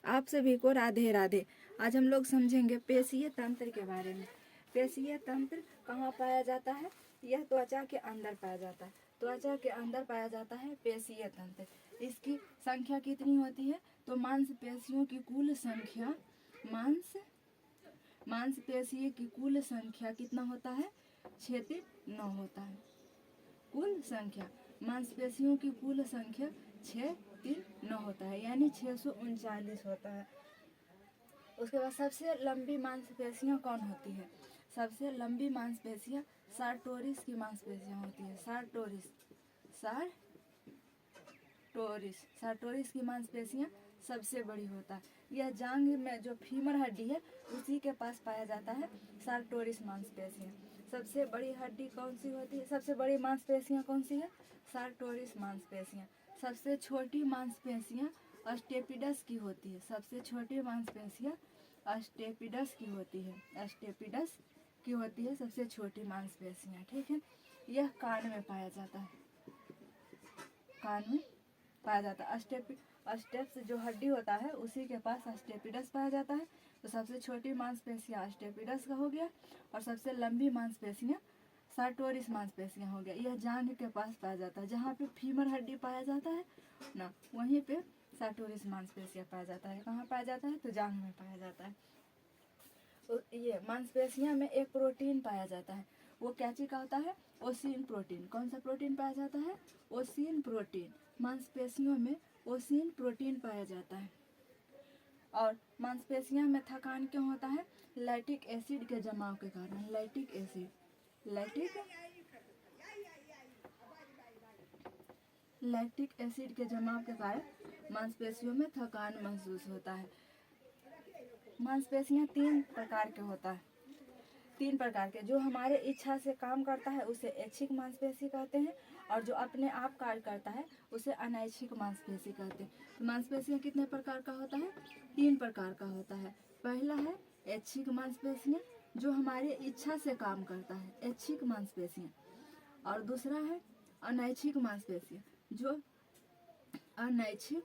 आप सभी को राधे राधे। आज हम लोग समझेंगे पेशीय तंत्र के बारे में। पेशीय तंत्र कहाँ पाया जाता है? यह त्वचा के अंदर पाया जाता है। त्वचा के अंदर पाया जाता है पेशीय तंत्र। इसकी संख्या कितनी होती है? तो मांसपेशियों की कुल संख्या मांसपेशियों की कुल संख्या कितना होता है? 639 होता है। कुल संख्या मांसपेशियों की कुल संख्या 639 होता है, यानी 639 होता है। उसके बाद सबसे लंबी मांसपेशियां कौन होती है? सबसे लंबी मांसपेशियां सार्टोरिस की मांसपेशियां होती है। सार्टोरिस की मांसपेशियां सबसे बड़ी होता है। यह जांघ में जो फीमर हड्डी है उसी के पास पाया जाता है सार्टोरिस मांसपेशियां। सबसे बड़ी हड्डी कौन सी होती है? सबसे बड़ी मांसपेशियां कौन सी है? सार्टोरिस मांसपेशियां। सबसे छोटी मांसपेशियां अस्टेपिडस की होती है। सबसे छोटी मांसपेशियां अस्टेपिडस की होती है। अस्टेपिडस की होती है सबसे छोटी मांसपेशियां। ठीक है, यह कान में पाया जाता है। कान में पाया जाता है। अस्टेप्स जो हड्डी होता है उसी के पास अस्टेपिडस पाया जाता है। तो सबसे छोटी मांसपेशियां अस्टेपिडस का हो गया, और सबसे लंबी मांसपेशियां सार्टोरिस मांसपेशियां हो गया। यह जांघ के पास पाया जाता है। जहाँ पे फीमर हड्डी पाया जाता है ना, वहीं पे सार्टोरिस मांसपेशियां पाया जाता है। कहाँ पाया जाता है? तो जांघ में पाया जाता है। तो ये मांसपेशियां में एक प्रोटीन पाया जाता है। वो क्या चीज का होता है? ओसिन प्रोटीन। कौन सा प्रोटीन पाया जाता है? ओसिन प्रोटीन। मांसपेशियों में ओसिन प्रोटीन पाया जाता है। और मांसपेशियों में थकान क्यों होता है? लैक्टिक एसिड के जमाव के कारण। लैक्टिक एसिड के जमाव के कारण मांसपेशियों में थकान महसूस होता है। मांसपेशियां 3 प्रकार के होता है। 3 प्रकार के। जो हमारे इच्छा से काम करता है उसे ऐच्छिक मांसपेशी कहते हैं, और जो अपने आप कार्य करता है उसे अनैच्छिक मांसपेशी कहते हैं। तो मांसपेशियां कितने प्रकार का होता है? 3 प्रकार का होता है। पहला है ऐच्छिक मांसपेशियां, जो हमारे इच्छा से काम करता है, ऐच्छिक मांसपेशियां। और दूसरा है अनैच्छिक मांसपेशियां, जो अनैच्छिक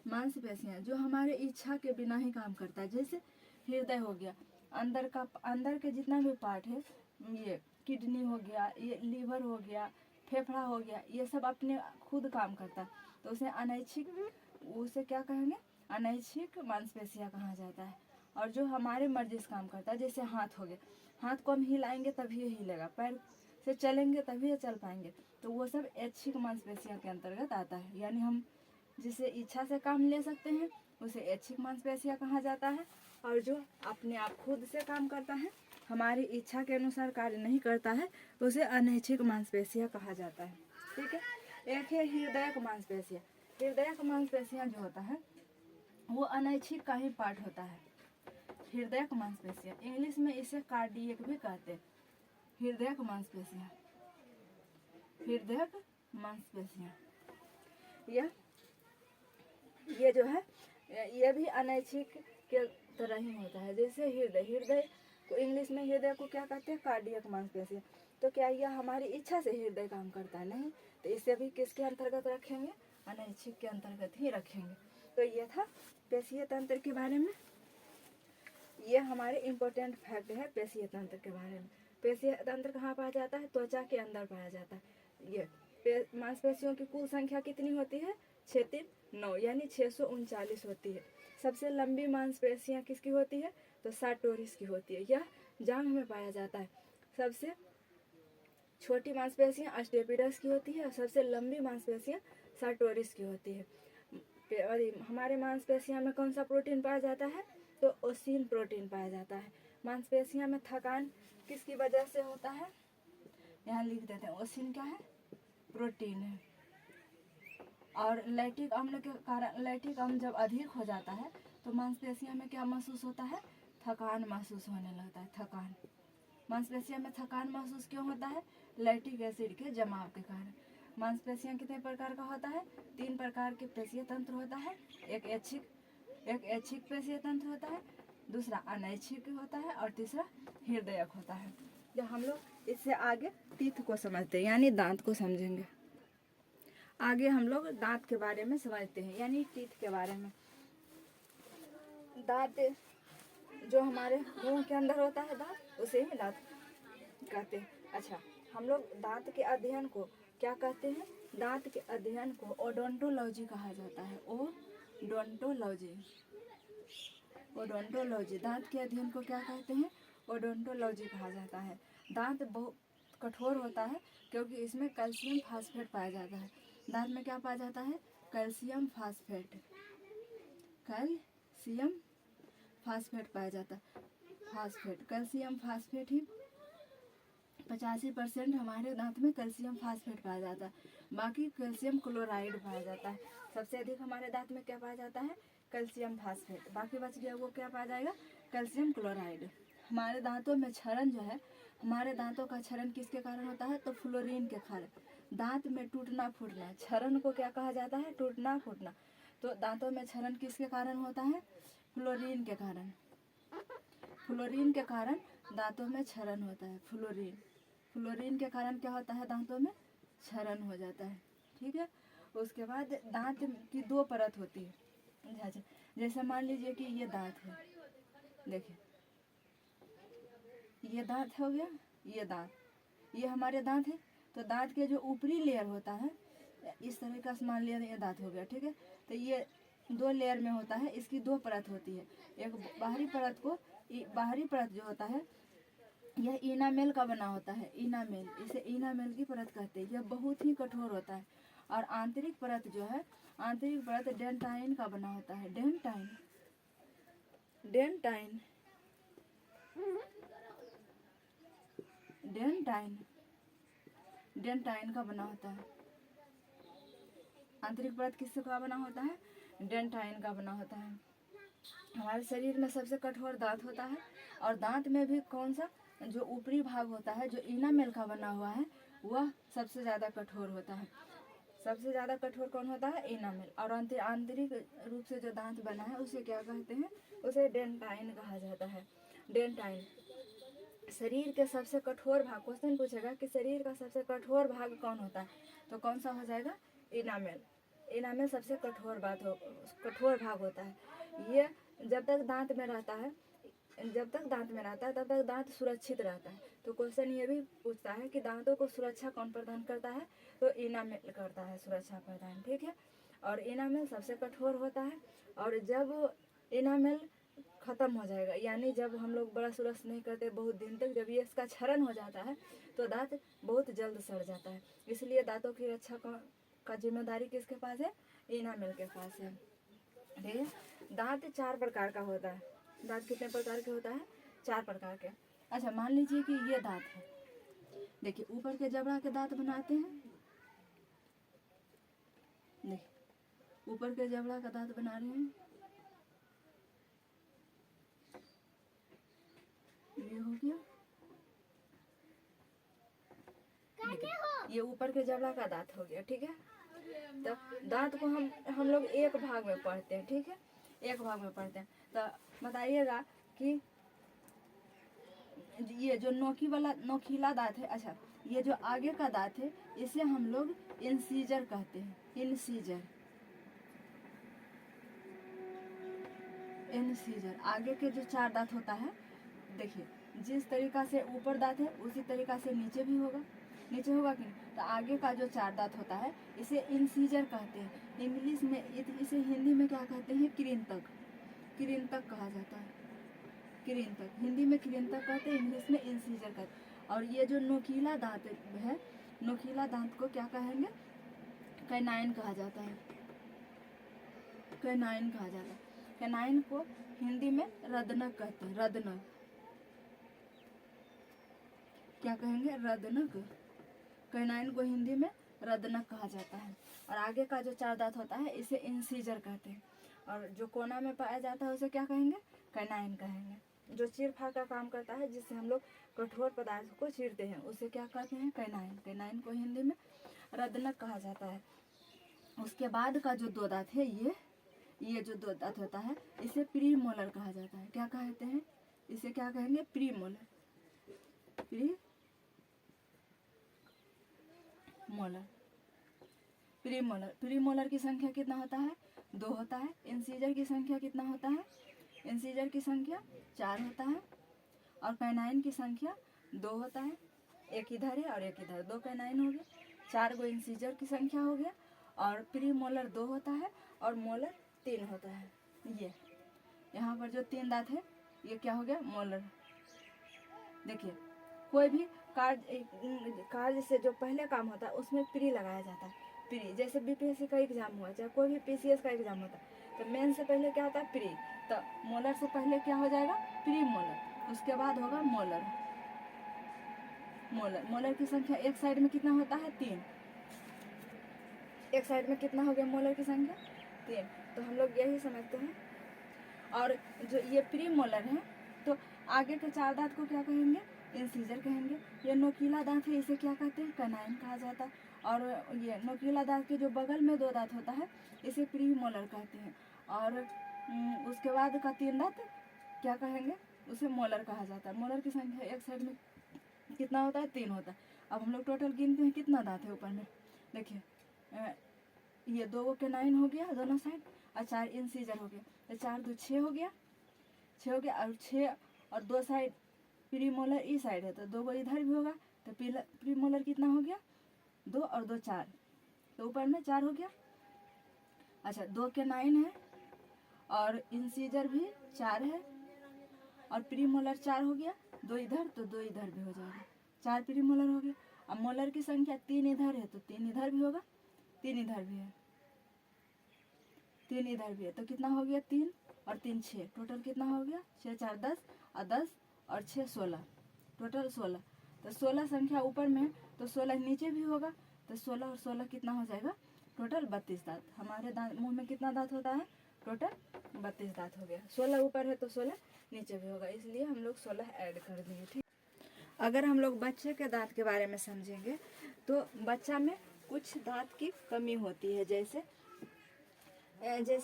मांसपेशियां जो हमारे इच्छा के बिना ही काम करता है। जैसे हृदय हो गया, अंदर के जितना भी पार्ट है, ये किडनी हो गया, ये लीवर हो गया, फेफड़ा हो गया, ये सब अपने खुद काम करता है। तो उसे क्या कहेंगे? अनैच्छिक मांसपेशियां कहा जाता है। और जो हमारे मर्जी से काम करता है, जैसे हाथ हो गया, हाथ को हम हिलाएंगे तभी ये हिलेगा, पैर से चलेंगे तभी ये चल पाएंगे। तो वो सब ऐच्छिक मांसपेशियां के अंतर्गत आता है। यानी हम जिसे इच्छा से काम ले सकते हैं उसे ऐच्छिक मांसपेशियां कहा जाता है, और जो अपने आप खुद से काम करता है, हमारी इच्छा के अनुसार कार्य नहीं करता है, उसे अनैच्छिक मांसपेशियां कहा जाता है। ठीक है। एक है हृदयक मांसपेशियां। हृदयक मांसपेशियां जो होता है वो अनैच्छिक का ही पार्ट होता है। हृदयक मांसपेशियां, इंग्लिश में इसे कार्डियक भी कहते हैं। हृदयक मांसपेशियां ये जो है ये भी अनैच्छिक के तरह ही होता है। जैसे हृदय को इंग्लिश में हृदय को क्या कहते हैं? कार्डियक मांसपेशियां। तो क्या यह हमारी इच्छा से हृदय काम करता है? नहीं। तो इसे भी किसके अंतर्गत रखेंगे? अनैच्छिक के अंतर्गत ही रखेंगे। तो ये था पेशीय तंत्र के बारे में। ये हमारे इम्पोर्टेंट फैक्ट है पेशीय तंत्र के बारे में। पेशीय तंत्र कहाँ पाया जाता है? त्वचा के अंदर पाया जाता है। ये मांसपेशियों की कुल संख्या कितनी होती है? 639, यानी 639 होती है। सबसे लंबी मांसपेशियां किसकी होती है? तो सार्टोरिस की होती है। यह जांघ में पाया जाता है। सबसे छोटी मांसपेशियां अस्टेपिडस की होती है, और सबसे लंबी मांसपेशियां सार्टोरिस की होती है। और हमारे मांसपेशियां में कौन सा प्रोटीन पाया जाता है? तो ओसिन प्रोटीन पाया जाता है। मांसपेशियां में थकान किसकी वजह से होता है? यहाँ लिख देते हैं। ओसिन क्या है? प्रोटीन है। और लैक्टिक अम्ल के कारण, लैक्टिक अम्ल जब अधिक हो जाता है तो मांसपेशियों में क्या महसूस होता है? थकान महसूस होने लगता है। थकान, मांसपेशियों में थकान महसूस क्यों होता है? लैक्टिक एसिड के जमाव के कारण। मांसपेशियां कितने प्रकार का होता है? 3 प्रकार के पेशीय तंत्र होता है। एक ऐच्छिक पेशीय तंत्र होता है, दूसरा अनैच्छिक होता है, और तीसरा हृदयक होता है। जब हम लोग इससे आगे टीथ को समझते हैं, यानी दांत को समझेंगे। आगे हम लोग दांत के बारे में समझते हैं, यानी टीथ के बारे में। दांत जो हमारे मुंह के अंदर होता है दांत, उसे ही दांत कहते हैं। अच्छा, हम लोग दांत के अध्ययन को क्या कहते हैं? दांत के अध्ययन को ओडोंटोलॉजी कहा जाता है। ओडोंटोलॉजी। ओडोंटोलॉजी, दांत के अध्ययन को क्या कहते हैं? ओडोंटोलॉजी कहा जाता है। दांत बहुत कठोर होता है क्योंकि इसमें कैल्शियम फास्फेट पाया जाता है। दांत में क्या पाया जाता है? Calcium phosphate. कैल्शियम फास्फेट पाया जाता है। फास्फेट, कैल्शियम फास्फेट ही 85% हमारे दांत में कैल्शियम फास्फेट पाया जाता है। बाकी कैल्शियम क्लोराइड पाया जाता है। सबसे अधिक हमारे दांत में क्या पाया जाता है? Calcium phosphate. बाकी बच गया वो क्या पाया जाएगा? Calcium chloride. हमारे दांतों में क्षरण जो है, हमारे दांतों का क्षरण किसके कारण होता है? तो फ्लोरीन के कारण। दांत में टूटना फूटना, क्षरण को क्या कहा जाता है? टूटना फूटना। तो दांतों में क्षरण किसके कारण होता है? फ्लोरीन के कारण। फ्लोरीन के कारण दांतों में क्षरण होता है। फ्लोरीन, फ्लोरीन के कारण क्या होता है? दांतों में क्षरण हो जाता है। ठीक है। उसके बाद दांत की 2 परत होती है। जैसे मान लीजिए कि ये दांत है, देखिए ये दांत हो गया, ये दांत, ये हमारे दांत है। तो दांत के जो ऊपरी लेयर होता है, इस तरह का मान लिया ये दांत हो गया, ठीक है। तो ये 2 लेयर में होता है, इसकी 2 परत होती है। एक बाहरी परत को, बाहरी परत जो होता है यह इनामेल का बना होता है। इनामेल, इसे इनामेल की परत कहते हैं। यह बहुत ही कठोर होता है। और आंतरिक परत जो है, आंतरिक परत डेंटाइन का बना होता है। डेंटाइन, डेंटाइन, डेंटाइन, डेंटाइन का बना होता है। आंतरिक परत किससे का बना होता है? डेंटाइन का बना होता है। हमारे शरीर में सबसे कठोर दांत होता है। और दांत में भी कौन सा? जो ऊपरी भाग होता है, जो इनामेल का बना हुआ है, वह सबसे ज़्यादा कठोर होता है। सबसे ज़्यादा कठोर कौन होता है? इनामेल। और आंतरिक रूप से जो दांत बना है उसे क्या कहते हैं? उसे डेंटाइन कहा जाता है। डेंटाइन। शरीर के सबसे कठोर भाग, क्वेश्चन पूछेगा कि शरीर का सबसे कठोर भाग कौन होता है, तो कौन सा हो जाएगा? इनामेल। इनामेल सबसे कठोर कठोर भाग होता है। ये जब तक दांत में रहता है, जब तक दांत में रहता है तब तक दांत सुरक्षित रहता है। तो क्वेश्चन ये भी पूछता है कि दांतों को सुरक्षा कौन प्रदान करता है? तो इनामेल करता है सुरक्षा प्रदान, ठीक है। और इनामेल सबसे कठोर होता है। और जब इनामेल ख़त्म हो जाएगा, यानी जब हम लोग ब्रश व्रश नहीं करते बहुत दिन तक, जब ये इसका क्षरण हो जाता है तो दांत बहुत जल्द सड़ जाता है। इसलिए दांतों की रक्षा का जिम्मेदारी किसके पास है? इनामेल के पास है, ठीक है। दांत 4 प्रकार का होता है। दांत कितने प्रकार के होता है? 4 प्रकार के। अच्छा, मान लीजिए कि ये दांत है, देखिए ऊपर के जबड़ा के दांत बनाते हैं, देखिए ऊपर के जबड़ा का दांत बना रहे हैं, ये हो गया, ये ऊपर के जबड़ा का दांत हो गया, ठीक है। तो दांत को हम लोग एक भाग में पढ़ते हैं, ठीक है, एक भाग में पढ़ते हैं। तो बताइएगा कि ये जो नोकीला दांत है, अच्छा ये जो आगे का दांत है इसे हम लोग इंसीजर कहते हैं। Incisor, incisor. आगे के जो 4 दांत होता है, देखिए जिस तरीका से ऊपर दांत है उसी तरीका से नीचे भी होगा, नीचे होगा कि नहीं। तो आगे का जो 4 दांत होता है इसे इंसीजर कहते हैं। इंग्लिश में इसे हिंदी में क्या कहते हैं? कृंतक, कृंतक कहा जाता है। कृंतक, हिंदी में कृंतक कहते हैं, इंग्लिश में इंसीजर कहते हैं। और ये जो नोकीला दांत है, नोकीला दांत को क्या कहेंगे? कैनाइन कहा जाता है। कैनाइन कहा जाता है। कैनाइन को हिंदी में रदनक कहते हैं। रदनक, क्या कहेंगे? रदनक। कैनाइन को हिंदी में रदनक कहा जाता है। और आगे का जो 4 दांत होता है इसे इंसीजर कहते हैं। और जो कोना में पाया जाता है उसे क्या कहेंगे? कैनाइन कहेंगे। जो चीर फाड़ का काम करता है, जिससे हम लोग कठोर पदार्थ को चीरते हैं, उसे क्या कहते हैं? कैनाइन। कैनाइन को हिंदी में रदनक कहा जाता है। उसके बाद का जो 2 दांत है, ये जो 2 दांत होता है इसे प्री मोलर कहा जाता है। क्या कहते हैं? इसे क्या कहेंगे? Pre molar. Pre molar, pre molar. Pre molar की संख्या कितना होता है? 2 होता है। इंसीजर की संख्या कितना होता है? इंसीजर की संख्या 4 होता है और कैनाइन की संख्या 2 होता है। एक इधर है और एक इधर, 2 कैनाइन हो गया। 4 गो इंसीजर की संख्या हो गया और प्री मोलर 2 होता है और मोलर 3 होता है। ये यहाँ पर जो 3 दांत है ये क्या हो गया, मोलर। देखिए कोई भी कार्य से जो पहले काम होता है उसमें प्री लगाया जाता है। प्री, जैसे बीपीएससी का एग्जाम हुआ, चाहे कोई भी पीसीएस का एग्जाम होता है, तो मेन से पहले क्या होता है, प्री। तो मोलर से पहले क्या हो जाएगा, प्री मोलर, उसके बाद होगा मोलर। मोलर की संख्या एक साइड में कितना होता है, 3। एक साइड में कितना हो गया मोलर की संख्या, 3। तो हम लोग यही समझते हैं। और जो ये प्री मोलर है तो आगे के 4 दांत को क्या कहेंगे, इंसीजर कहेंगे। ये नोकीला दांत है, इसे क्या कहते हैं, कैनाइन कहा जाता है। और ये नोकीला दांत के जो बगल में 2 दांत होता है इसे प्री मोलर कहते हैं। और उसके बाद का 3 दांत क्या कहेंगे, उसे मोलर कहा जाता है। मोलर की संख्या एक साइड में कितना होता है, 3 होता है। अब हम लोग टोटल गिनते हैं कितना दांत है ऊपर में। देखिए ये 2 कैनाइन हो गया दोनों साइड और 4 इंसीजर हो गया। तो 4 2 6 हो गया, 6 हो गया। और 6 और 2 साइड प्री मोलर इस साइड है तो 2 गो इधर भी होगा। तो प्री मोलर कितना हो गया, 2 और 2 4, तो ऊपर में 4 हो गया। अच्छा 2 कैनाइन है और इंसीजर भी 4 है और प्री मोलर 4 हो गया। 2 इधर तो 2 इधर भी हो जाएगा, 4 प्री मोलर हो गया। अब मोलर की संख्या 3 इधर है तो 3 इधर भी होगा, 3 इधर भी है, 3 इधर भी है। तो कितना हो गया, 3 और 3 6, टोटल कितना हो गया, 6 4 10 और 10 और 6 16, टोटल 16। तो 16 संख्या ऊपर में तो 16 नीचे भी होगा। तो 16 और 16 कितना हो जाएगा, टोटल 32 दांत। हमारे दांत मुंह में कितना दांत होता है, टोटल 32 दांत हो गया। 16 ऊपर है तो 16 नीचे भी होगा, इसलिए हम लोग 16 ऐड कर देंगे। ठीक, अगर हम लोग बच्चे के दांत के बारे में समझेंगे तो बच्चा में कुछ दांत की कमी होती है। जैसे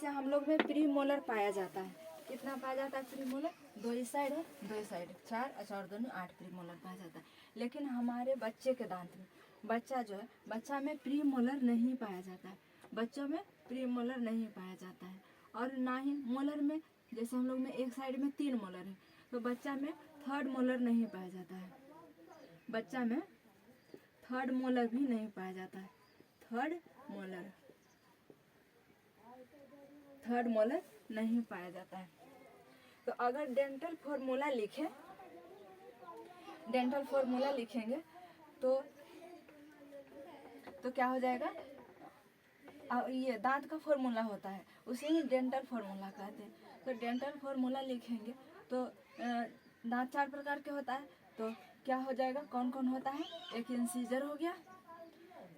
हम लोग में प्री मोलर पाया जाता है, कितना पाया जाता है प्री मोलर, 2 इस साइड है 2 इस साइड, 4 और दोनों 8 प्री मोलर पाया जाता है। लेकिन हमारे बच्चे के दांत में, बच्चा में प्री मोलर नहीं पाया जाता है। बच्चों में प्री मोलर नहीं पाया जाता है। और ना ही मोलर में, जैसे हम लोग में एक साइड में 3 मोलर है तो बच्चा में 3rd मोलर नहीं पाया जाता है। बच्चा में 3rd मोलर भी नहीं पाया जाता है। 3rd मोलर नहीं पाया जाता है। तो अगर डेंटल फॉर्मूला लिखेंगे तो क्या हो जाएगा, ये दांत का फॉर्मूला होता है, उसे ही डेंटल फॉर्मूला कहते हैं। तो डेंटल फॉर्मूला लिखेंगे तो दांत 4 प्रकार के होता है। तो क्या हो जाएगा, कौन कौन होता है, एक इंसीजर हो गया,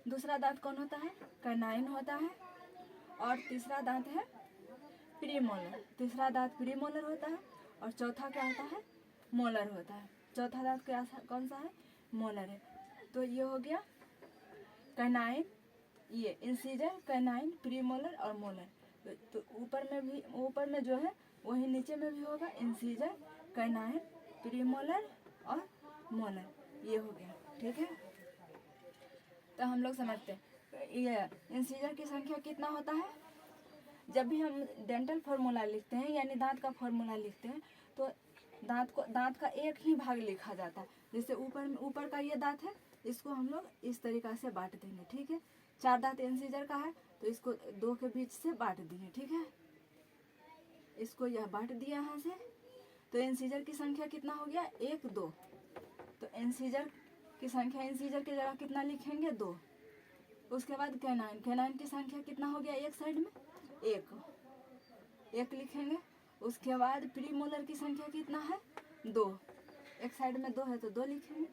दूसरा दांत कौन होता है, कैनाइन होता है, और तीसरा दांत है प्री मोलर। तीसरा दांत प्री मोलर होता है और चौथा क्या होता है, मोलर होता है। चौथा दांत कौन सा है, मोलर है। तो ये हो गया कैनाइन, ये इंसीजर, कैनाइन, प्री मोलर और मोलर। तो ऊपर में जो है वही नीचे में भी होगा, इंसीजर, कैनाइन, प्री मोलर और मोलर, ये हो गया। ठीक है, तो हम लोग समझते हैं ये इंसीजर की संख्या कितना होता है। जब भी हम डेंटल फॉर्मूला लिखते हैं यानी दांत का फॉर्मूला लिखते हैं तो दांत का एक ही भाग लिखा जाता है। जैसे ऊपर का ये दांत है, इसको हम लोग इस तरीक़ा से बांट देंगे। ठीक है, 4 दांत इंसीजर का है तो इसको 2 के बीच से बांट दिए। ठीक है, इसको यह बांट दिया यहाँ से। तो इंसीजर की संख्या कितना हो गया, 1 2। तो इंसीजर की संख्या, इंसीजर की जगह कितना लिखेंगे, 2। उसके बाद कैनाइन की संख्या कितना हो गया, एक साइड में 1 लिखेंगे। उसके बाद प्री मोलर की संख्या कितना है, 2, एक साइड में 2 है तो 2 लिखेंगे।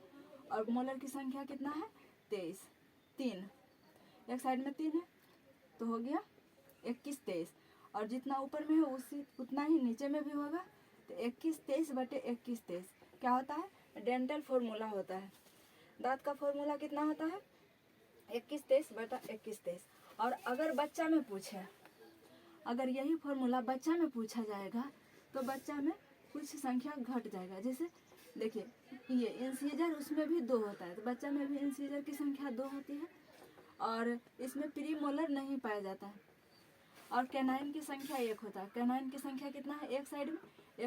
और मोलर की संख्या कितना है, 23, 3, एक साइड में 3 है तो हो गया 21 23। और जितना ऊपर में है उतना ही नीचे में भी होगा। तो 21 23 बटे 21 23 क्या होता है, डेंटल फॉर्मूला होता है। दांत का फॉर्मूला कितना होता है, 21 23 बटा 21 23। और अगर बच्चा में पूछे, अगर यही फॉर्मूला बच्चा में पूछा जाएगा तो बच्चा में कुछ संख्या घट जाएगा। जैसे देखिए ये इंसीजर, उसमें भी 2 होता है तो बच्चा में भी इंसीजर की संख्या 2 होती है। और इसमें प्री मोलर नहीं पाया जाता है। और कैनाइन की संख्या 1 होता है। कैनाइन की संख्या कितना है? एक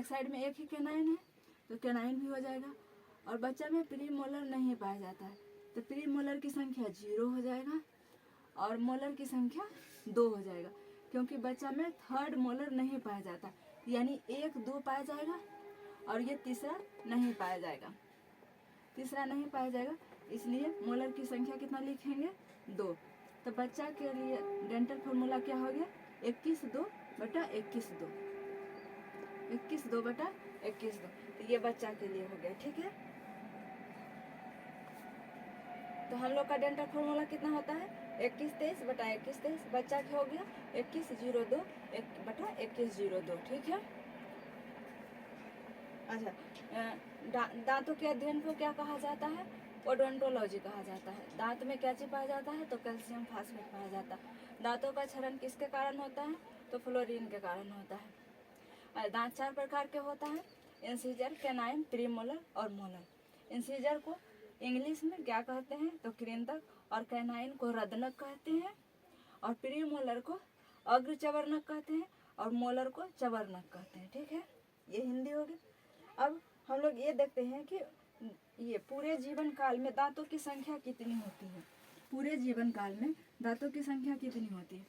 साइड में एक ही कैनाइन है, तो कैनाइन भी हो जाएगा। और बच्चा में प्री मोलर नहीं पाया जाता है, तो प्री मोलर की संख्या 0 हो जाएगा और मोलर की संख्या 2 हो जाएगा, क्योंकि बच्चा में थर्ड मोलर नहीं पाया जाता, यानी 1, 2 पाया जाएगा और ये तीसरा नहीं पाया जाएगा, इसलिए मोलर की संख्या कितना लिखेंगे? 2। तो बच्चा के लिए डेंटल फॉर्मूला क्या हो गया? 21/2 21/2 तो ये बच्चा के लिए हो गया। ठीक है, तो हम लोग का डेंटल फॉर्मूला कितना होता है? 21/23 बच्चा क्या हो गया? 21/02 ठीक है। अच्छा, दांतों के अध्ययन को क्या कहा जाता है? ओडोंटोलॉजी कहा जाता है। दांत में क्या चीज पाया जाता है? तो कैल्शियम फास्फेट पाया जाता है। दांतों का क्षरण किसके कारण होता है? तो फ्लोरीन के कारण होता है। दांत 4 प्रकार के होता है, इंसीजर, कैनाइन, प्रीमोलर और मोलर। इंसीजर को इंग्लिश में क्या कहते हैं? तो कृंतक, और कैनाइन को रदनक कहते हैं, और प्रीमोलर को अग्रचवर्णक कहते हैं, और मोलर को चवर्णक कहते हैं। ठीक है, ये हिंदी हो गई। अब हम लोग ये देखते हैं कि ये पूरे जीवन काल में दांतों की संख्या कितनी होती है। पूरे जीवन काल में दांतों की संख्या कितनी होती है?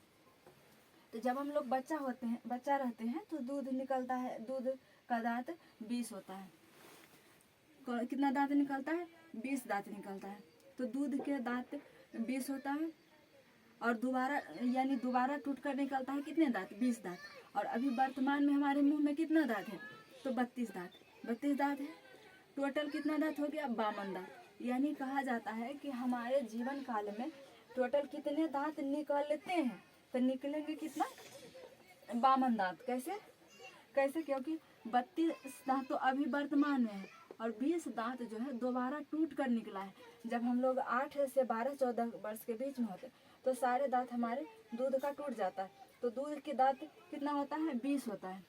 तो जब हम लोग बच्चा रहते हैं तो दूध निकलता है, दूध का दांत 20 होता है। कितना दांत निकलता है? 20 दांत निकलता है। तो दूध के दांत 20 होता है और दोबारा टूट कर निकलता है कितने दांत? 20 दांत। और अभी वर्तमान में हमारे मुंह में कितना दांत है? तो 32 दांत है। टोटल कितना दांत हो गया? 52 दांत। यानी कहा जाता है कि हमारे जीवन काल में टोटल कितने दांत निकलते हैं? तो निकलेंगे कितना? 52 दांत। कैसे? क्योंकि 32 दांत तो अभी वर्तमान में है और 20 दांत जो है दोबारा टूट कर निकला है। जब हम लोग 8 से 12-14 वर्ष के बीच में होते तो सारे दांत हमारे दूध का टूट जाता है। तो दूध के दांत कितना होता है? 20 होता है।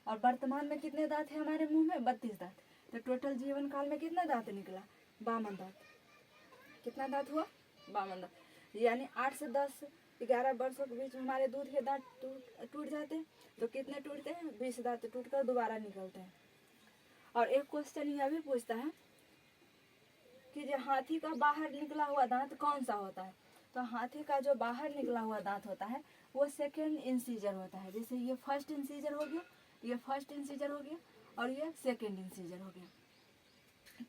और वर्तमान में कितने दांत है हमारे मुंह में? 32 दांत। तो टोटल जीवन काल में कितना दांत निकला? 52 दांत। कितना दांत हुआ? 52 दांत। यानी 8 से 10-11 वर्षों के बीच में हमारे दूध के दांत टूट जाते हैं। तो कितने टूटते हैं? 20 दांत टूट कर दोबारा निकलते हैं। और एक क्वेश्चन यह भी पूछता है कि जो हाथी का बाहर निकला हुआ दांत कौन सा होता है? तो हाथी का जो बाहर निकला हुआ दांत होता है वो सेकेंड इंसीजर होता है। जैसे ये फर्स्ट इंसीजर हो गया और ये सेकेंड इंसीजर हो गया।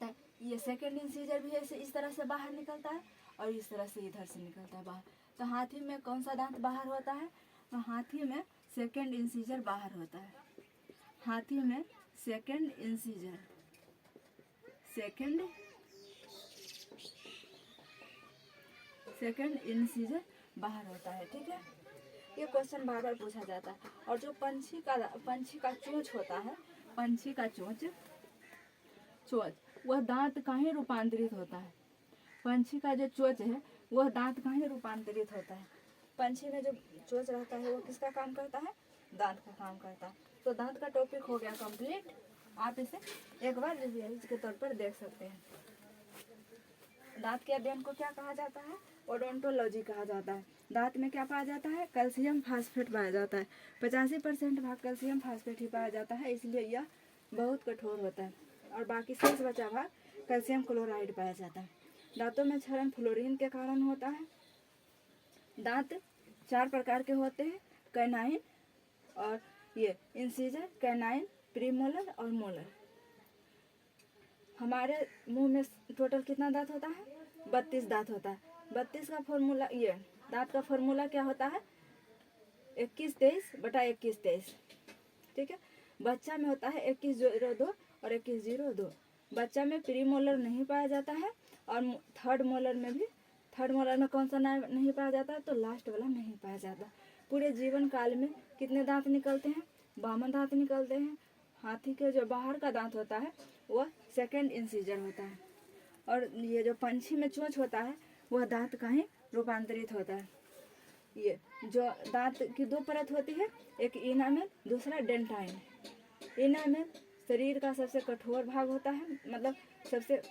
तो ये सेकेंड इंसीजर भी ऐसे इस तरह से बाहर निकलता है और इस तरह से इधर से निकलता है बाहर। तो हाथी में कौन सा दांत बाहर होता है? तो हाथी में सेकेंड इंसीजर बाहर होता है। हाथी में सेकेंड इंसीजर बाहर होता है। ठीक है, ये क्वेश्चन बार बार पूछा जाता है। और जो पंछी का चोंच होता है, पंछी का चोंच वह दांत कहाँ रूपांतरित होता है? पंछी का जो चोंच है वह दांत कहाँ रूपांतरित होता है? पंछी में जो चोंच रहता है वो किसका काम करता है? दांत का काम करता है। तो दांत का टॉपिक हो गया कंप्लीट। आप इसे एक बार रिवीजन के तौर पर देख सकते हैं। दांत के अध्ययन को क्या कहा जाता है? ओडोंटोलॉजी कहा जाता है। दांत में क्या पाया जाता है? कैल्शियम फास्फेट पाया जाता है। 85% भाग कैल्शियम फास्फेट ही पाया जाता है, इसलिए यह बहुत कठोर होता है। और बाकी शेष बचा भाग कैल्शियम क्लोराइड पाया जाता है। दांतों में क्षरण फ्लोरीन के कारण होता है। दांत 4 प्रकार के होते हैं, कैनाइन और ये इंसीजर, कैनाइन, प्रीमोलर और मोलर। हमारे मुंह में टोटल कितना दांत होता है? 32 दांत होता है। 32 का फॉर्मूला, ये दांत का फॉर्मूला क्या होता है? 21/23 ठीक है। बच्चा में होता है 21/02 और 21/02। बच्चा में प्रीमोलर नहीं पाया जाता है और थर्ड मोलर में कौन सा नहीं पाया जाता? तो लास्ट वाला नहीं पाया जाता। पूरे जीवन काल में कितने दांत निकलते हैं? 52 दांत निकलते हैं। हाथी के जो बाहर का दांत होता है वह सेकेंड इंसीजर होता है। और ये जो पंछी में चोंच होता है वह दांत कहीं रूपांतरित होता है। ये जो दांत की 2 परत होती है, एक इनामेल, दूसरा डेंटाइन। इनामेल शरीर का सबसे कठोर भाग होता है, मतलब सबसे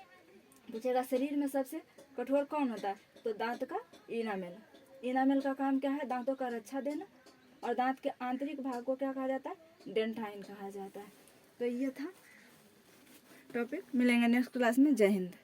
पूछेगा शरीर में सबसे कठोर कौन होता है? तो दांत का इनामेल। इनामेल का काम क्या है? दांतों का रक्षा देना। और दांत के आंतरिक भाग को क्या कहा जाता है, डेंटाइन कहा जाता है। तो ये था टॉपिक। मिलेंगे नेक्स्ट क्लास में। जय हिंद।